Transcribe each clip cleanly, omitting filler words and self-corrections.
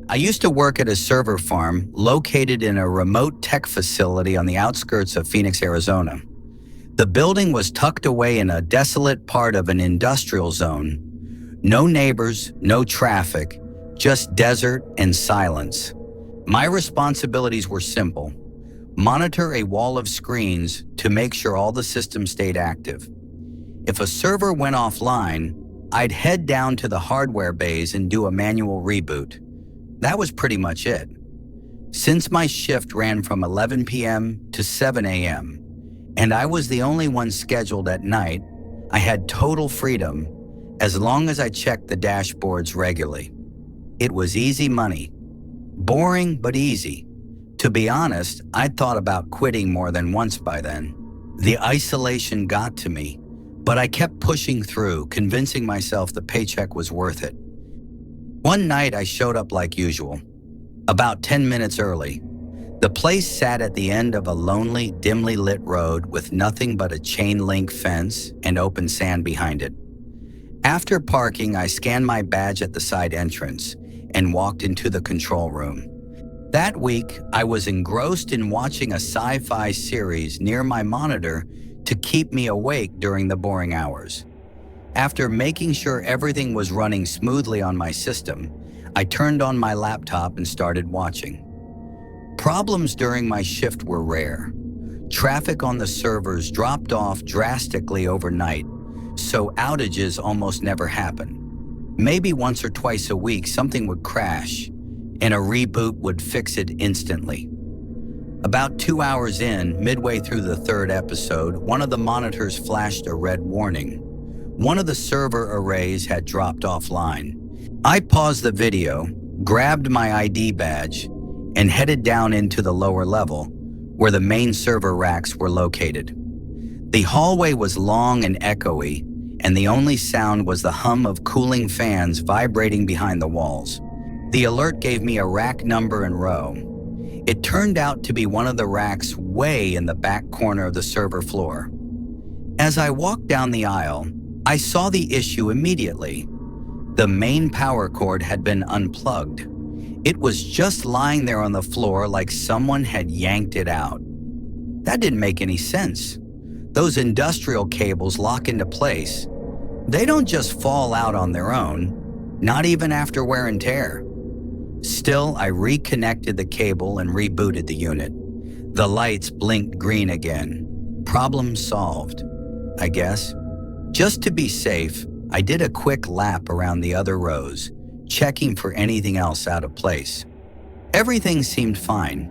I used to work at a server farm located in a remote tech facility on the outskirts of Phoenix, Arizona. The building was tucked away in a desolate part of an industrial zone. No neighbors, no traffic, just desert and silence. My responsibilities were simple: monitor a wall of screens to make sure all the systems stayed active. If a server went offline, I'd head down to the hardware bays and do a manual reboot. That was pretty much it. Since my shift ran from 11 p.m. to 7 a.m., and I was the only one scheduled at night, I had total freedom as long as I checked the dashboards regularly. It was easy money. Boring, but easy. To be honest, I'd thought about quitting more than once by then. The isolation got to me, but I kept pushing through, convincing myself the paycheck was worth it. One night I showed up like usual, about 10 minutes early. The place sat at the end of a lonely, dimly lit road with nothing but a chain-link fence and open sand behind it. After parking, I scanned my badge at the side entrance and walked into the control room. That week, I was engrossed in watching a sci-fi series near my monitor to keep me awake during the boring hours. After making sure everything was running smoothly on my system, I turned on my laptop and started watching. Problems during my shift were rare. Traffic on the servers dropped off drastically overnight, so outages almost never happened. Maybe once or twice a week, something would crash, and a reboot would fix it instantly. About 2 hours in, midway through the third episode, one of the monitors flashed a red warning. One of the server arrays had dropped offline. I paused the video, grabbed my ID badge, and headed down into the lower level, where the main server racks were located. The hallway was long and echoey, and the only sound was the hum of cooling fans vibrating behind the walls. The alert gave me a rack number and row. It turned out to be one of the racks way in the back corner of the server floor. As I walked down the aisle, I saw the issue immediately. The main power cord had been unplugged. It was just lying there on the floor like someone had yanked it out. That didn't make any sense. Those industrial cables lock into place. They don't just fall out on their own, not even after wear and tear. Still, I reconnected the cable and rebooted the unit. The lights blinked green again. Problem solved, I guess. Just to be safe, I did a quick lap around the other rows, checking for anything else out of place. Everything seemed fine.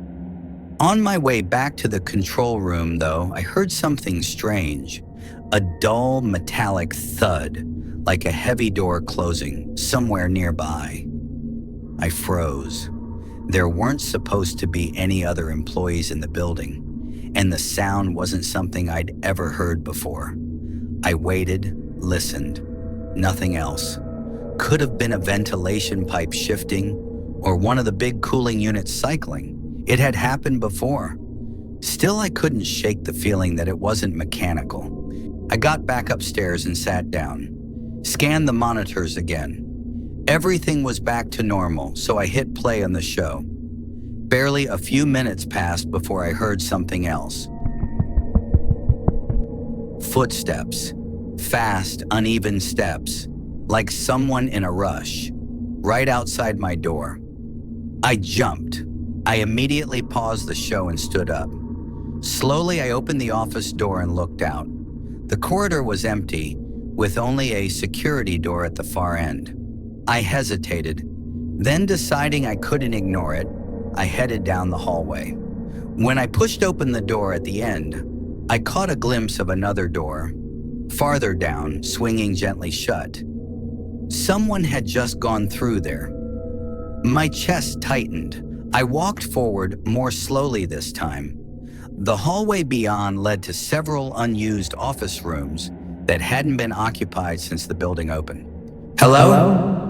On my way back to the control room, though, I heard something strange. A dull, metallic thud, like a heavy door closing, somewhere nearby. I froze. There weren't supposed to be any other employees in the building, and the sound wasn't something I'd ever heard before. I waited, listened. Nothing else. Could have been a ventilation pipe shifting or one of the big cooling units cycling. It had happened before. Still, I couldn't shake the feeling that it wasn't mechanical. I got back upstairs and sat down. Scanned the monitors again. Everything was back to normal, so I hit play on the show. Barely a few minutes passed before I heard something else. Footsteps. Fast, uneven steps, like someone in a rush, right outside my door. I jumped. I immediately paused the show and stood up. Slowly, I opened the office door and looked out. The corridor was empty, with only a security door at the far end. I hesitated. Then, deciding I couldn't ignore it, I headed down the hallway. When I pushed open the door at the end, I caught a glimpse of another door, farther down, swinging gently shut. Someone had just gone through there. My chest tightened. I walked forward, more slowly this time. The hallway beyond led to several unused office rooms that hadn't been occupied since the building opened. "Hello?"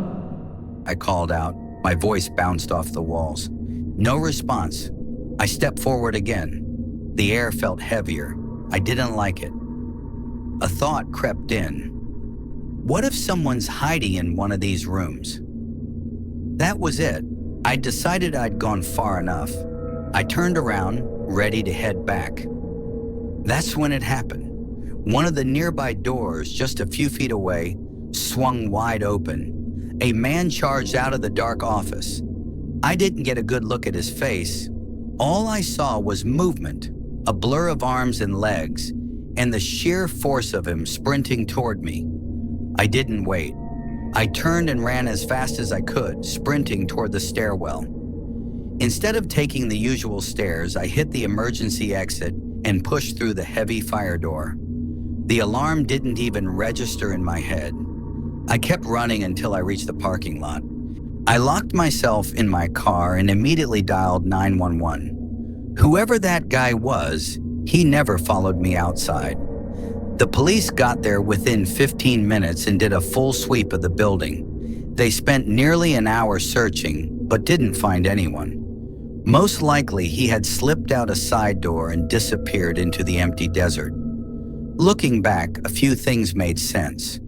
I called out. My voice bounced off the walls. No response. I stepped forward again. The air felt heavier. I didn't like it. A thought crept in. What if someone's hiding in one of these rooms? That was it. I decided I'd gone far enough. I turned around, ready to head back. That's when it happened. One of the nearby doors, just a few feet away, swung wide open. A man charged out of the dark office. I didn't get a good look at his face. All I saw was movement, a blur of arms and legs, and the sheer force of him sprinting toward me. I didn't wait. I turned and ran as fast as I could, sprinting toward the stairwell. Instead of taking the usual stairs, I hit the emergency exit and pushed through the heavy fire door. The alarm didn't even register in my head. I kept running until I reached the parking lot. I locked myself in my car and immediately dialed 911. Whoever that guy was, he never followed me outside. The police got there within 15 minutes and did a full sweep of the building. They spent nearly an hour searching, but didn't find anyone. Most likely, he had slipped out a side door and disappeared into the empty desert. Looking back, a few things made sense.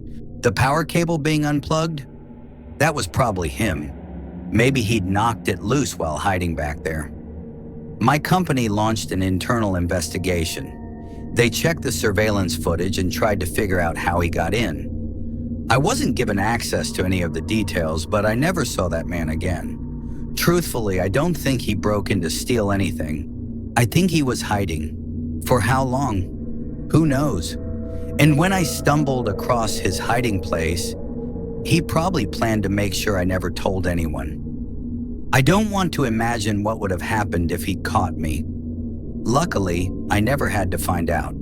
The power cable being unplugged? That was probably him. Maybe he'd knocked it loose while hiding back there. My company launched an internal investigation. They checked the surveillance footage and tried to figure out how he got in. I wasn't given access to any of the details, but I never saw that man again. Truthfully, I don't think he broke in to steal anything. I think he was hiding. For how long? Who knows? And when I stumbled across his hiding place, he probably planned to make sure I never told anyone. I don't want to imagine what would have happened if he caught me. Luckily, I never had to find out.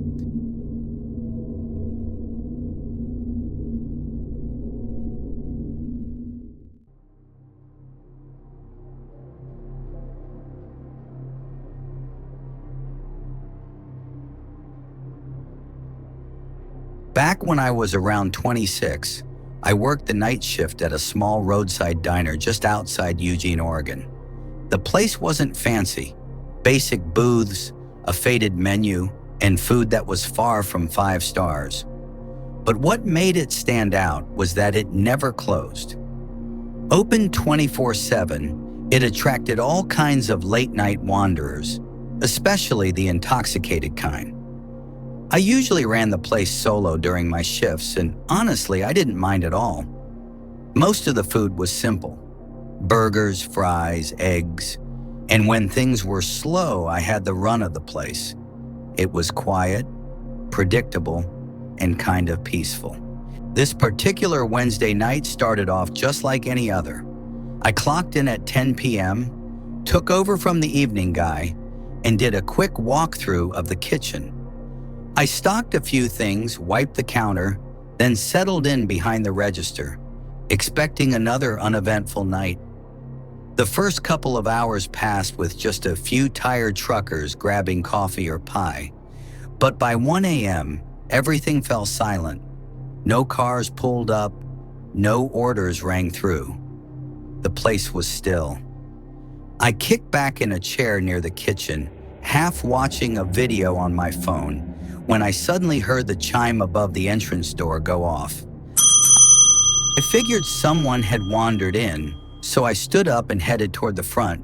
Back when I was around 26, I worked the night shift at a small roadside diner just outside Eugene, Oregon. The place wasn't fancy. Basic booths, a faded menu, and food that was far from 5 stars. But what made it stand out was that it never closed. Open 24/7, it attracted all kinds of late-night wanderers, especially the intoxicated kind. I usually ran the place solo during my shifts, and honestly, I didn't mind at all. Most of the food was simple: burgers, fries, eggs, and when things were slow, I had the run of the place. It was quiet, predictable, and kind of peaceful. This particular Wednesday night started off just like any other. I clocked in at 10 p.m., took over from the evening guy, and did a quick walkthrough of the kitchen. I stocked a few things, wiped the counter, then settled in behind the register, expecting another uneventful night. The first couple of hours passed with just a few tired truckers grabbing coffee or pie. But by 1 a.m., everything fell silent. No cars pulled up, no orders rang through. The place was still. I kicked back in a chair near the kitchen, half watching a video on my phone, when I suddenly heard the chime above the entrance door go off. I figured someone had wandered in, so I stood up and headed toward the front.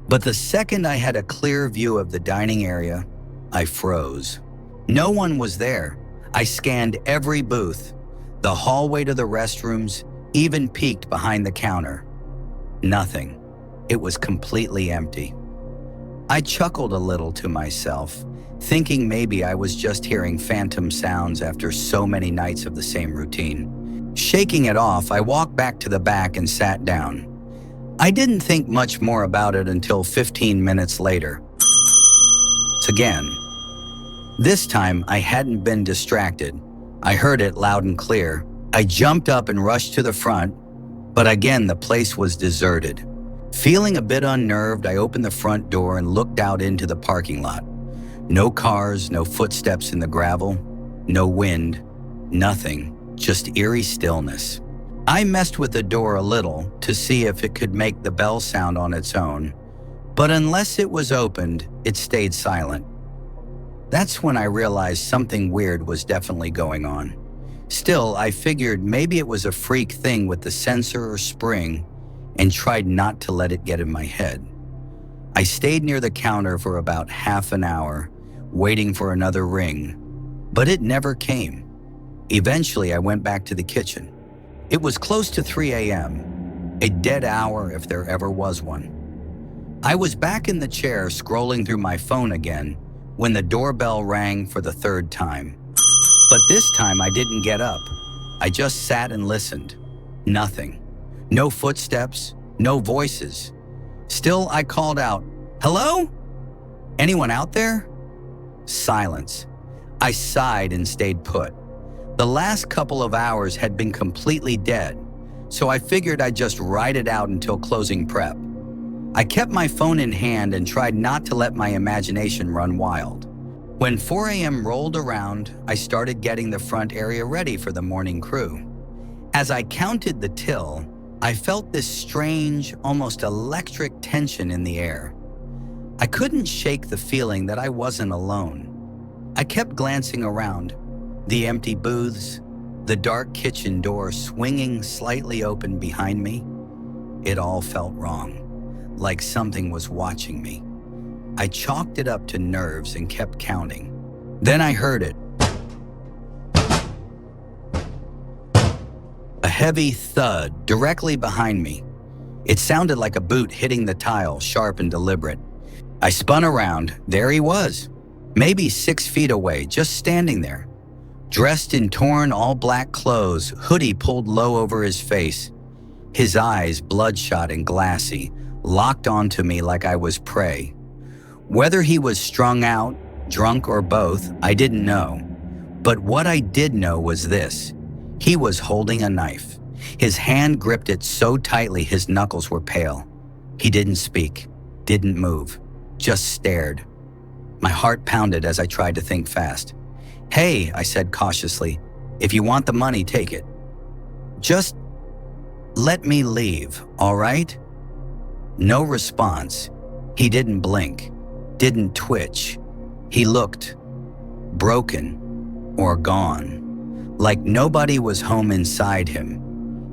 But the second I had a clear view of the dining area, I froze. No one was there. I scanned every booth, the hallway to the restrooms, even peeked behind the counter. Nothing. It was completely empty. I chuckled a little to myself, thinking maybe I was just hearing phantom sounds after so many nights of the same routine. Shaking it off, I walked back to the back and sat down. I didn't think much more about it until 15 minutes later. Again. This time, I hadn't been distracted. I heard it loud and clear. I jumped up and rushed to the front, but again, the place was deserted. Feeling a bit unnerved, I opened the front door and looked out into the parking lot. No cars, no footsteps in the gravel, no wind, nothing, just eerie stillness. I messed with the door a little to see if it could make the bell sound on its own, but unless it was opened, it stayed silent. That's when I realized something weird was definitely going on. Still, I figured maybe it was a freak thing with the sensor or spring, and tried not to let it get in my head. I stayed near the counter for about half an hour, waiting for another ring, but it never came. Eventually, I went back to the kitchen. It was close to 3 a.m., a dead hour if there ever was one. I was back in the chair scrolling through my phone again when the doorbell rang for the third time. But this time I didn't get up. I just sat and listened. Nothing. No footsteps, no voices. Still, I called out, "Hello? Anyone out there?" Silence. I sighed and stayed put. The last couple of hours had been completely dead, so I figured I'd just ride it out until closing prep. I kept my phone in hand and tried not to let my imagination run wild. When 4 a.m. rolled around, I started getting the front area ready for the morning crew. As I counted the till, I felt this strange, almost electric tension in the air. I couldn't shake the feeling that I wasn't alone. I kept glancing around, the empty booths, the dark kitchen door swinging slightly open behind me. It all felt wrong, like something was watching me. I chalked it up to nerves and kept counting. Then I heard it. A heavy thud directly behind me. It sounded like a boot hitting the tile, sharp and deliberate. I spun around. There he was, maybe 6 feet away, just standing there. Dressed in torn, all-black clothes, hoodie pulled low over his face. His eyes, bloodshot and glassy, locked onto me like I was prey. Whether he was strung out, drunk, or both, I didn't know. But what I did know was this. He was holding a knife. His hand gripped it so tightly his knuckles were pale. He didn't speak, didn't move, just stared. My heart pounded as I tried to think fast. "Hey," I said cautiously, "if you want the money, take it. Just let me leave, all right?" No response. He didn't blink, didn't twitch. He looked broken or gone, like nobody was home inside him.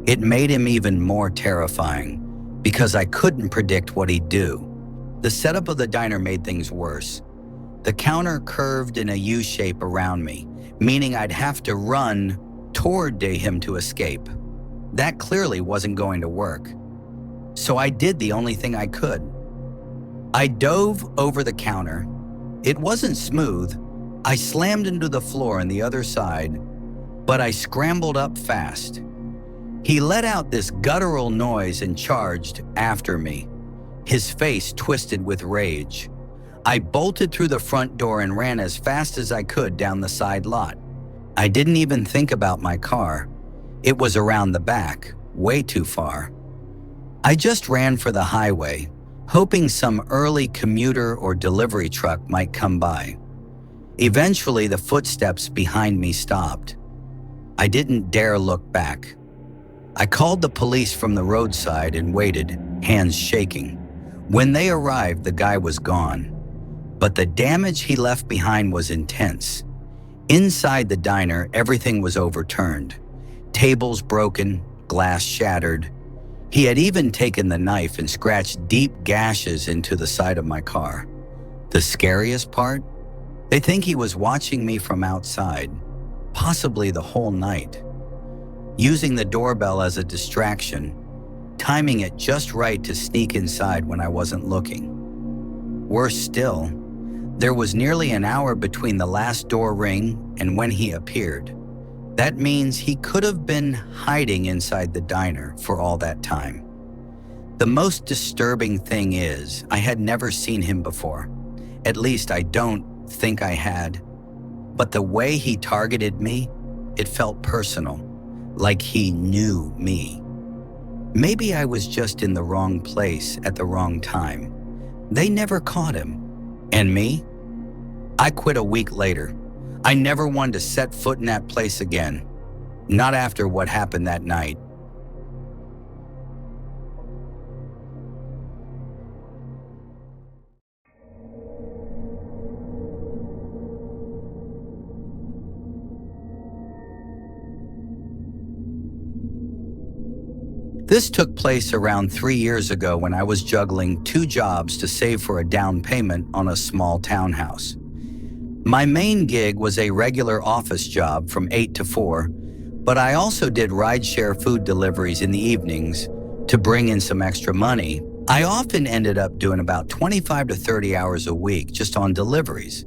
It made him even more terrifying because I couldn't predict what he'd do. The setup of the diner made things worse. The counter curved in a U shape around me, meaning I'd have to run toward him to escape. That clearly wasn't going to work. So I did the only thing I could. I dove over the counter. It wasn't smooth. I slammed into the floor on the other side, but I scrambled up fast. He let out this guttural noise and charged after me, his face twisted with rage. I bolted through the front door and ran as fast as I could down the side lot. I didn't even think about my car. It was around the back, way too far. I just ran for the highway, hoping some early commuter or delivery truck might come by. Eventually, the footsteps behind me stopped. I didn't dare look back. I called the police from the roadside and waited, hands shaking. When they arrived, the guy was gone. But the damage he left behind was intense. Inside the diner, everything was overturned. Tables broken, glass shattered. He had even taken the knife and scratched deep gashes into the side of my car. The scariest part? They think he was watching me from outside, possibly the whole night, using the doorbell as a distraction, timing it just right to sneak inside when I wasn't looking. Worse still, there was nearly an hour between the last door ring and when he appeared. That means he could have been hiding inside the diner for all that time. The most disturbing thing is, I had never seen him before. At least I don't think I had. But the way he targeted me, it felt personal, like he knew me. Maybe I was just in the wrong place at the wrong time. They never caught him. And me? I quit a week later. I never wanted to set foot in that place again. Not after what happened that night. This took place around 3 years ago when I was juggling 2 jobs to save for a down payment on a small townhouse. My main gig was a regular office job from 8 to 4, but I also did rideshare food deliveries in the evenings to bring in some extra money. I often ended up doing about 25 to 30 hours a week just on deliveries,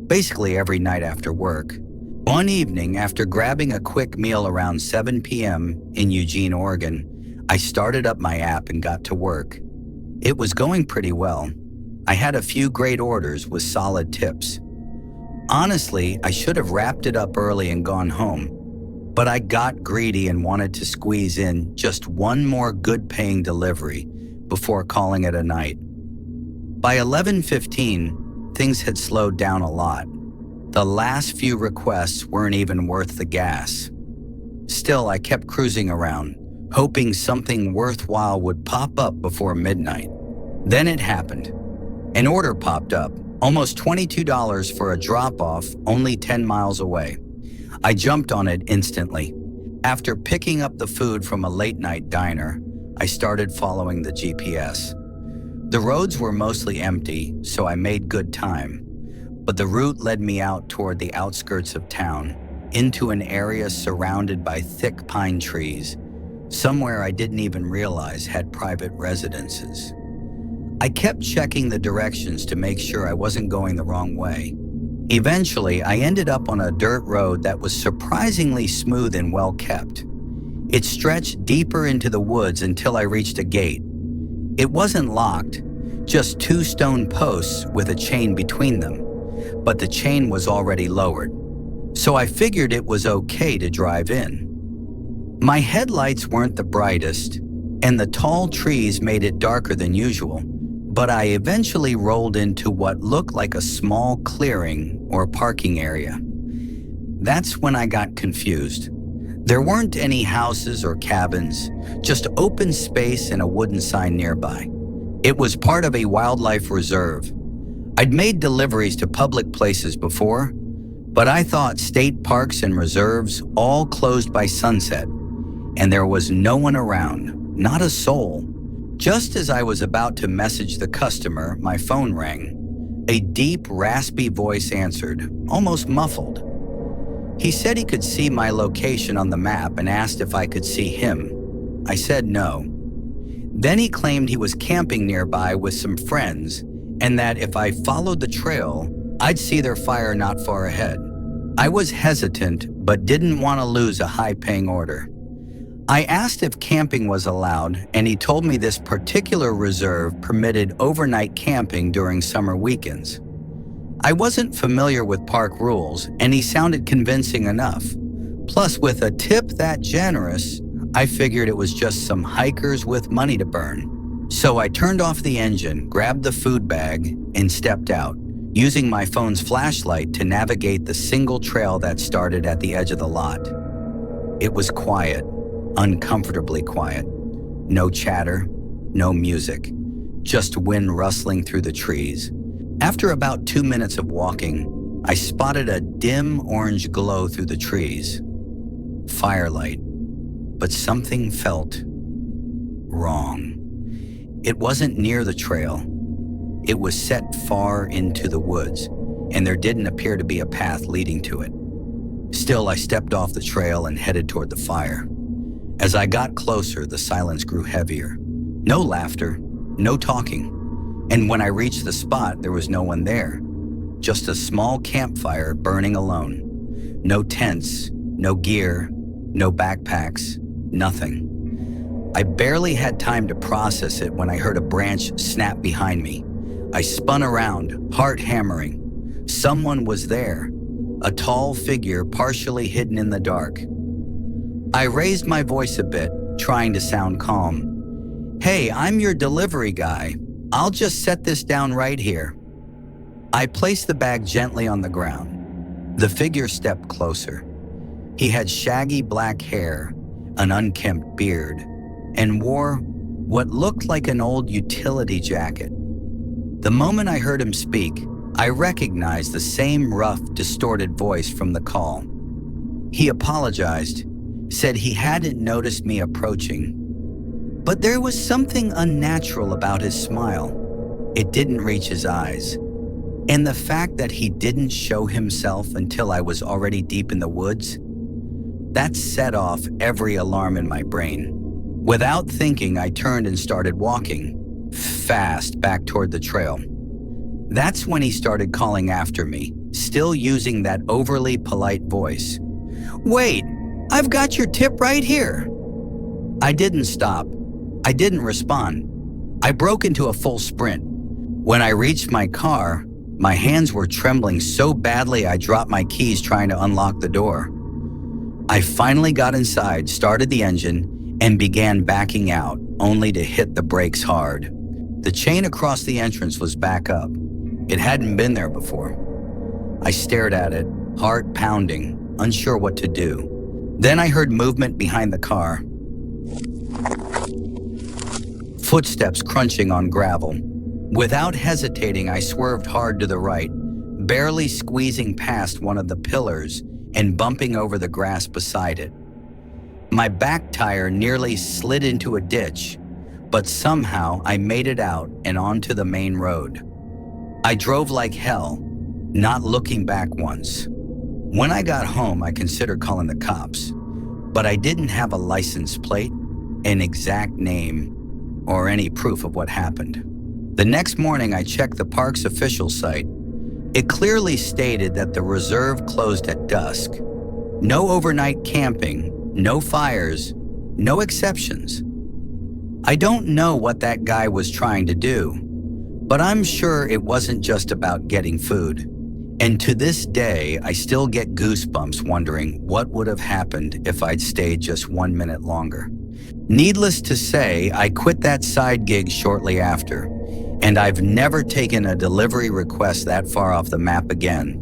basically every night after work. One evening, after grabbing a quick meal around 7 p.m. in Eugene, Oregon, I started up my app and got to work. It was going pretty well. I had a few great orders with solid tips. Honestly, I should have wrapped it up early and gone home, but I got greedy and wanted to squeeze in just one more good-paying delivery before calling it a night. By 11:15, things had slowed down a lot. The last few requests weren't even worth the gas. Still, I kept cruising around, hoping something worthwhile would pop up before midnight. Then it happened. An order popped up, almost $22 for a drop-off only 10 miles away. I jumped on it instantly. After picking up the food from a late-night diner, I started following the GPS. The roads were mostly empty, so I made good time, but the route led me out toward the outskirts of town, into an area surrounded by thick pine trees, somewhere I didn't even realize had private residences. I kept checking the directions to make sure I wasn't going the wrong way. Eventually, I ended up on a dirt road that was surprisingly smooth and well kept. It stretched deeper into the woods until I reached a gate. It wasn't locked, just 2 stone posts with a chain between them, but the chain was already lowered, so I figured it was okay to drive in. My headlights weren't the brightest, and the tall trees made it darker than usual, but I eventually rolled into what looked like a small clearing or parking area. That's when I got confused. There weren't any houses or cabins, just open space and a wooden sign nearby. It was part of a wildlife reserve. I'd made deliveries to public places before, but I thought state parks and reserves all closed by sunset, and there was no one around, not a soul. Just as I was about to message the customer, my phone rang. A deep, raspy voice answered, almost muffled. He said he could see my location on the map and asked if I could see him. I said no. Then he claimed he was camping nearby with some friends and that if I followed the trail, I'd see their fire not far ahead. I was hesitant, but didn't want to lose a high-paying order. I asked if camping was allowed, and he told me this particular reserve permitted overnight camping during summer weekends. I wasn't familiar with park rules, and he sounded convincing enough. Plus, with a tip that generous, I figured it was just some hikers with money to burn. So I turned off the engine, grabbed the food bag, and stepped out, using my phone's flashlight to navigate the single trail that started at the edge of the lot. It was quiet. Uncomfortably quiet. No chatter, no music, just wind rustling through the trees. After about 2 minutes of walking, I spotted a dim orange glow through the trees. Firelight. But something felt wrong. It wasn't near the trail. It was set far into the woods, and there didn't appear to be a path leading to it. Still, I stepped off the trail and headed toward the fire. As I got closer, the silence grew heavier. No laughter, no talking. And when I reached the spot, there was no one there. Just a small campfire burning alone. No tents, no gear, no backpacks, nothing. I barely had time to process it when I heard a branch snap behind me. I spun around, heart hammering. Someone was there, a tall figure partially hidden in the dark. I raised my voice a bit, trying to sound calm. "Hey, I'm your delivery guy. I'll just set this down right here." I placed the bag gently on the ground. The figure stepped closer. He had shaggy black hair, an unkempt beard, and wore what looked like an old utility jacket. The moment I heard him speak, I recognized the same rough, distorted voice from the call. He apologized, said he hadn't noticed me approaching, But there was something unnatural about his smile. It didn't reach his eyes. And the fact that he didn't show himself until I was already deep in the woods, that set off every alarm in my brain. Without thinking, I turned and started walking, fast back toward the trail. That's when he started calling after me, still using that overly polite voice. "Wait, I've got your tip right here." I didn't stop. I didn't respond. I broke into a full sprint. When I reached my car, my hands were trembling so badly I dropped my keys trying to unlock the door. I finally got inside, started the engine, and began backing out, only to hit the brakes hard. The chain across the entrance was back up. It hadn't been there before. I stared at it, heart pounding, unsure what to do. Then I heard movement behind the car. Footsteps crunching on gravel. Without hesitating, I swerved hard to the right, barely squeezing past one of the pillars and bumping over the grass beside it. My back tire nearly slid into a ditch, but somehow I made it out and onto the main road. I drove like hell, not looking back once. When I got home, I considered calling the cops, but I didn't have a license plate, an exact name, or any proof of what happened. The next morning, I checked the park's official site. It clearly stated that the reserve closed at dusk. No overnight camping, no fires, no exceptions. I don't know what that guy was trying to do, but I'm sure it wasn't just about getting food. And to this day, I still get goosebumps wondering what would have happened if I'd stayed just 1 minute longer. Needless to say, I quit that side gig shortly after, and I've never taken a delivery request that far off the map again.